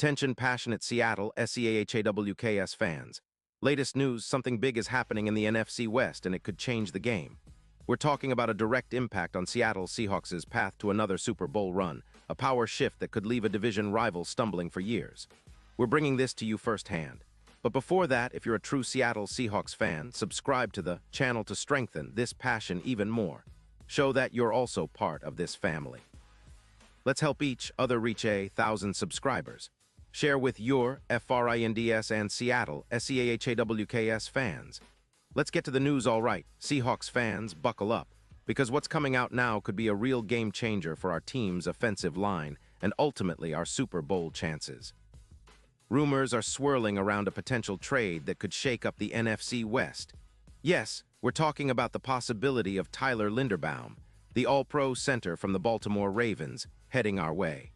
Attention passionate Seattle Seahawks fans. Latest news, something big is happening in the NFC West and it could change the game. We're talking about a direct impact on Seattle Seahawks' path to another Super Bowl run, a power shift that could leave a division rival stumbling for years. We're bringing this to you firsthand. But before that, if you're a true Seattle Seahawks fan, subscribe to the channel to strengthen this passion even more. Show that you're also part of this family. Let's help each other reach 1,000 subscribers. Share with your FRINDS and Seattle SEAHAWKS fans. Let's get to the news all right. Seahawks fans, buckle up, because what's coming out now could be a real game changer for our team's offensive line and ultimately our Super Bowl chances. Rumors are swirling around a potential trade that could shake up the NFC West. Yes, we're talking about the possibility of Tyler Linderbaum, the All-Pro center from the Baltimore Ravens, heading our way.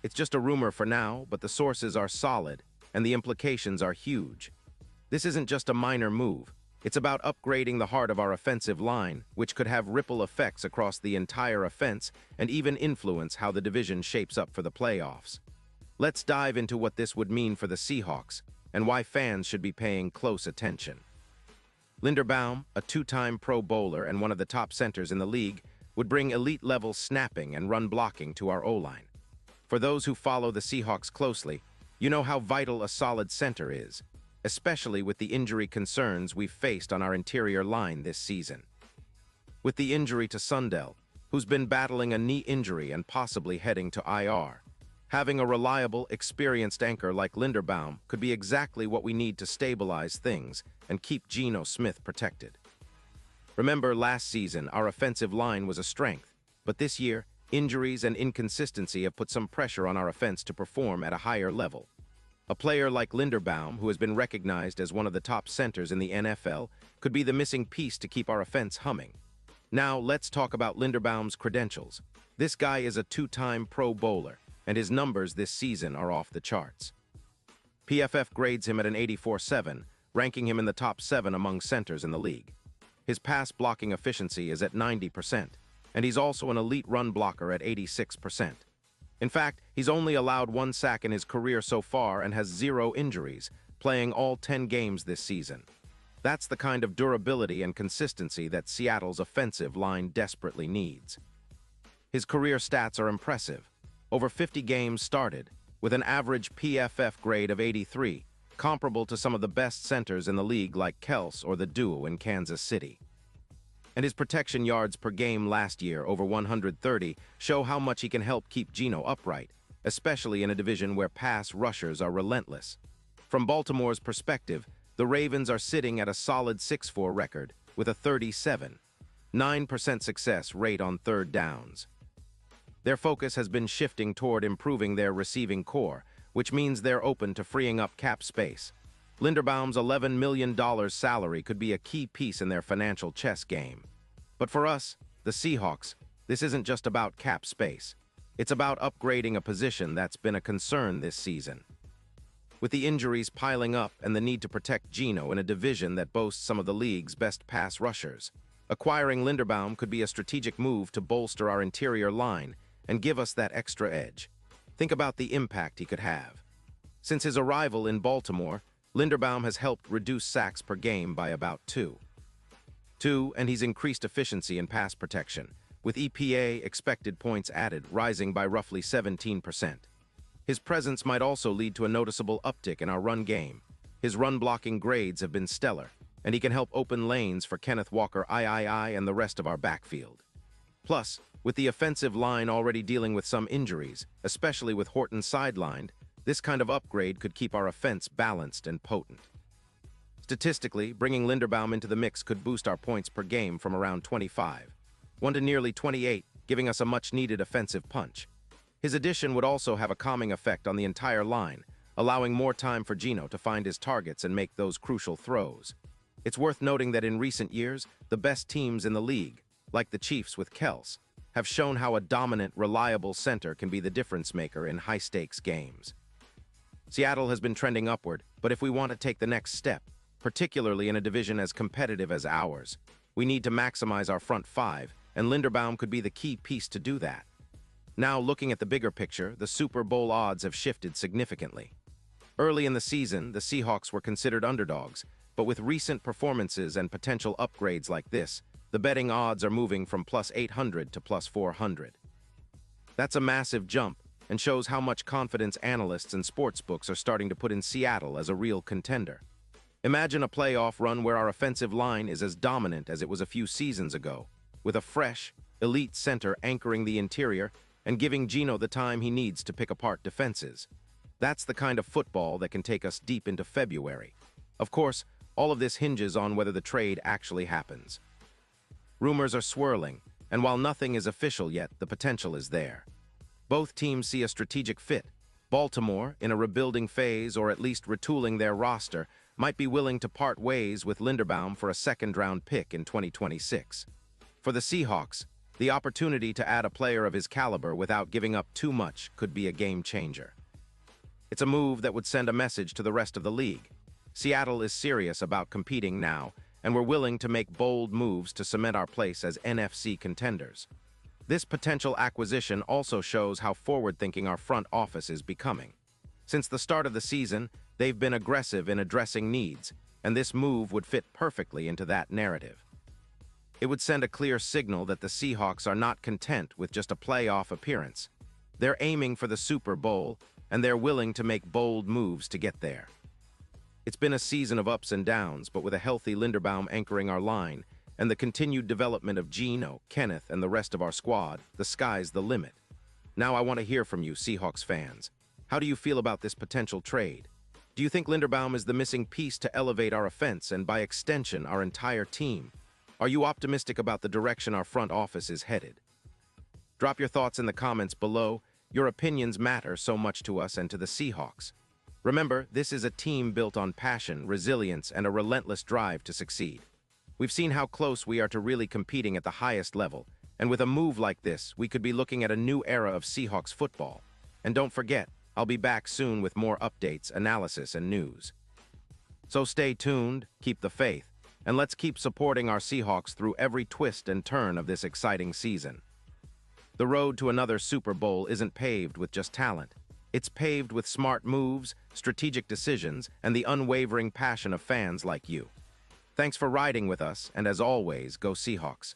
It's just a rumor for now, but the sources are solid, and the implications are huge. This isn't just a minor move. It's about upgrading the heart of our offensive line, which could have ripple effects across the entire offense and even influence how the division shapes up for the playoffs. Let's dive into what this would mean for the Seahawks and why fans should be paying close attention. Linderbaum, a two-time Pro Bowler and one of the top centers in the league, would bring elite-level snapping and run blocking to our O-line. For those who follow the Seahawks closely, you know how vital a solid center is, especially with the injury concerns we've faced on our interior line this season. With the injury to Sundell, who's been battling a knee injury and possibly heading to IR, having a reliable, experienced anchor like Linderbaum could be exactly what we need to stabilize things and keep Geno Smith protected. Remember, last season, our offensive line was a strength, but this year, injuries and inconsistency have put some pressure on our offense to perform at a higher level. A player like Linderbaum, who has been recognized as one of the top centers in the NFL, could be the missing piece to keep our offense humming. Now, let's talk about Linderbaum's credentials. This guy is a two-time Pro Bowler, and his numbers this season are off the charts. PFF grades him at an 84.7, ranking him in the top 7 among centers in the league. His pass blocking efficiency is at 90%. And he's also an elite run blocker at 86%. In fact, he's only allowed 1 sack in his career so far and has 0 injuries, playing all 10 games this season. That's the kind of durability and consistency that Seattle's offensive line desperately needs. His career stats are impressive. Over 50 games started, with an average PFF grade of 83, comparable to some of the best centers in the league like Kels or the duo in Kansas City. And his protection yards per game last year, over 130, show how much he can help keep Geno upright, especially in a division where pass rushers are relentless. From Baltimore's perspective, the Ravens are sitting at a solid 6-4 record with a 37.9% success rate on third downs. Their focus has been shifting toward improving their receiving core, which means they're open to freeing up cap space. Linderbaum's $11 million salary could be a key piece in their financial chess game. But for us, the Seahawks, this isn't just about cap space. It's about upgrading a position that's been a concern this season. With the injuries piling up and the need to protect Geno in a division that boasts some of the league's best pass rushers, acquiring Linderbaum could be a strategic move to bolster our interior line and give us that extra edge. Think about the impact he could have. Since his arrival in Baltimore, Linderbaum has helped reduce sacks per game by about 2, and he's increased efficiency in pass protection, with EPA expected points added rising by roughly 17%. His presence might also lead to a noticeable uptick in our run game. His run-blocking grades have been stellar, and he can help open lanes for Kenneth Walker III and the rest of our backfield. Plus, with the offensive line already dealing with some injuries, especially with Horton sidelined, this kind of upgrade could keep our offense balanced and potent. Statistically, bringing Linderbaum into the mix could boost our points per game from around 25, 1 to nearly 28, giving us a much-needed offensive punch. His addition would also have a calming effect on the entire line, allowing more time for Geno to find his targets and make those crucial throws. It's worth noting that in recent years, the best teams in the league, like the Chiefs with Kels, have shown how a dominant, reliable center can be the difference-maker in high-stakes games. Seattle has been trending upward, but if we want to take the next step, particularly in a division as competitive as ours, we need to maximize our front five, and Linderbaum could be the key piece to do that. Now, looking at the bigger picture, the Super Bowl odds have shifted significantly. Early in the season, the Seahawks were considered underdogs, but with recent performances and potential upgrades like this, the betting odds are moving from plus 800 to plus 400. That's a massive jump and shows how much confidence analysts and sportsbooks are starting to put in Seattle as a real contender. Imagine a playoff run where our offensive line is as dominant as it was a few seasons ago, with a fresh, elite center anchoring the interior and giving Geno the time he needs to pick apart defenses. That's the kind of football that can take us deep into February. Of course, all of this hinges on whether the trade actually happens. Rumors are swirling, and while nothing is official yet, the potential is there. Both teams see a strategic fit. Baltimore, in a rebuilding phase or at least retooling their roster, might be willing to part ways with Linderbaum for a second-round pick in 2026. For the Seahawks, the opportunity to add a player of his caliber without giving up too much could be a game-changer. It's a move that would send a message to the rest of the league. Seattle is serious about competing now, and we're willing to make bold moves to cement our place as NFC contenders. This potential acquisition also shows how forward-thinking our front office is becoming. Since the start of the season, they've been aggressive in addressing needs, and this move would fit perfectly into that narrative. It would send a clear signal that the Seahawks are not content with just a playoff appearance. They're aiming for the Super Bowl, and they're willing to make bold moves to get there. It's been a season of ups and downs, but with a healthy Linderbaum anchoring our line, and the continued development of Geno, Kenneth, and the rest of our squad, the sky's the limit. Now I want to hear from you, Seahawks fans. How do you feel about this potential trade? Do you think Linderbaum is the missing piece to elevate our offense and, by extension, our entire team? Are you optimistic about the direction our front office is headed? Drop your thoughts in the comments below. Your opinions matter so much to us and to the Seahawks. Remember, this is a team built on passion, resilience, and a relentless drive to succeed. We've seen how close we are to really competing at the highest level, and with a move like this, we could be looking at a new era of Seahawks football. And don't forget, I'll be back soon with more updates, analysis, and news. So stay tuned, keep the faith, and let's keep supporting our Seahawks through every twist and turn of this exciting season. The road to another Super Bowl isn't paved with just talent. It's paved with smart moves, strategic decisions, and the unwavering passion of fans like you. Thanks for riding with us, and as always, go Seahawks.